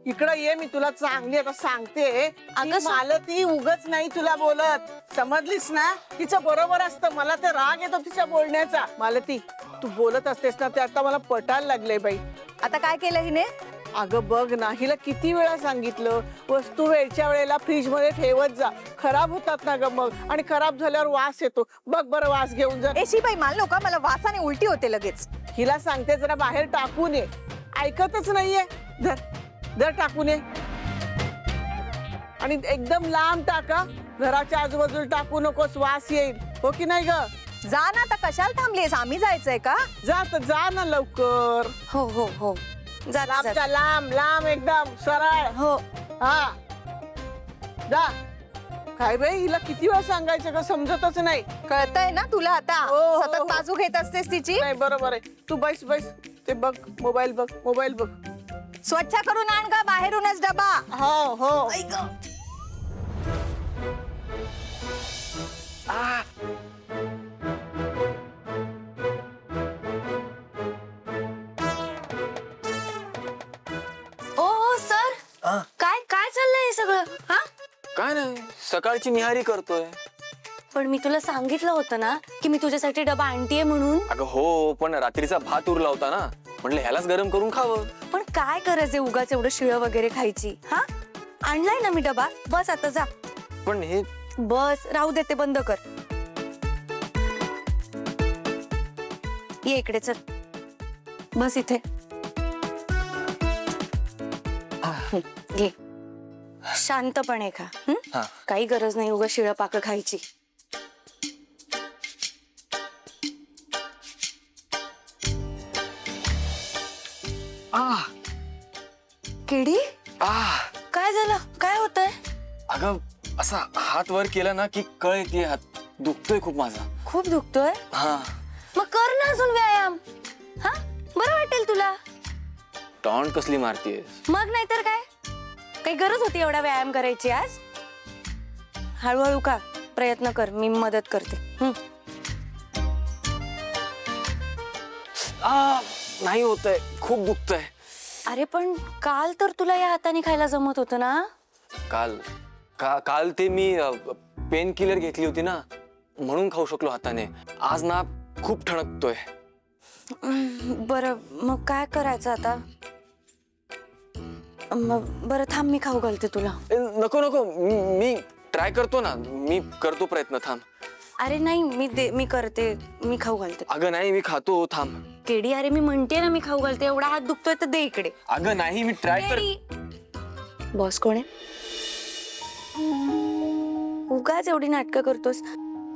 इकडं ये, मी तुला चांगली आता सांगते. अगं, मला ती उगच नाही तुला बोलत, समजलीस ना? तिचं बरोबर असतं. मला ते राग येतो तिच्या बोलण्याचा. मला ती तू बोलत असतेस ना, ते आता मला पटायला लागले बाई. आता काय केलं हिने? अगं बघ ना, हिला किती वेळा सांगितलं वस्तू वेळच्या वेळेला फ्रीज मध्ये ठेवत जा, खराब होतात ना ग मग, आणि खराब झाल्यावर वास येतो. बघ बरं, वास घेऊन जा. ए शिबाई, मान का मला वासाने उलटी होते लगेच. हिला सांगते जरा बाहेर टाकून ये, ऐकतच नाहीये. धर धर टाकून ये, आणि एकदम लांब टाका, घराच्या आजूबाजूला टाकू नकोस, वास येईल. हो की नाही ग? जा ना, आता कशाला थांबलीस? आम्ही जायचंय का? जा तर जा ना लवकर. हो हो हो, जा लांब जा, लांब लांब, एकदम सरळ. हो. हा जा. काय बाई, हिला किती वेळा सांगायचं का, समजतच नाही. कळतंय ना तुला आता? हो, हो, सतत हो. बाजू घेत असतेस तिची. नाही, बरोबर आहे. तू बैस बैस, ते बघ मोबाईल, बघ मोबाईल बघ. स्वच्छ करून आण का बाहेरूनच डबा. हो हो. ऐक. ओ सर, काय काय चाललंय हे सगळं? हा, काय नाही, सकाळची निहारी करतोय. पण मी तुला सांगितलं होतं ना की मी तुझ्यासाठी डबा आणतीये म्हणून. अगं हो, पण रात्रीचा भात उरला होता ना, म्हणलं ह्यालाच गरम करून खावं. पण काय गरज आहे उगाच एवढं शिळं वगैरे खायची? हा, आणलाय ना मी डबा, बस आता जा. पण हे बस, राहू दे, ते बंद कर. ये इकडे, चल बस इथे. घे, शांतपणे खा. हा. काही गरज नाही उगा शिळं पाक खायची. केडी, काय झालं? काय होतंय? अगं असा हात वर केला ना की कळ येते, हात दुखतोय खूप माझा. खूप दुखतोय? हा. मग कर ना अजून व्यायाम. हा, बरं वाटेल तुला. टॉन्ट कसली मारतीये? मग नाहीतर काय, काही गरज होती एवढा व्यायाम करायची आज? हळूहळू का, प्रयत्न कर, मी मदत करते. नाही होतंय, खूप दुखतंय. अरे पण काल तर तुला या हाताने खायला जमत होतं ना? काल ते मी पेन किलर घेतली होती ना, म्हणून खाऊ शकलो हाताने. आज ना खूप ठणकतोय. बरं, मग काय करायचं आता? बरं थांब, मी खाऊ घालते तुला. नको नको, मी ट्राय करतो ना, मी करतो प्रयत्न, थांब. अरे नाही, मी करते, मी खाऊ घालते. अगं नाही, मी खातो, थांब. केडी, अरे मी म्हणते ना मी खाऊ घालते. एवढा हात दुखतोय तर दे इकडे. अगं नाही, मी ट्राय कर. बॉस कोण आहे? उगाच एवढी नाटकं करतोस.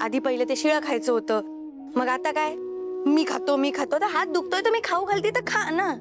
आधी पहिले ते शिळं खायचं होतं, मग आता काय मी खातो. तर हात दुखतोय तर मी खाऊ घालते, तर खा ना.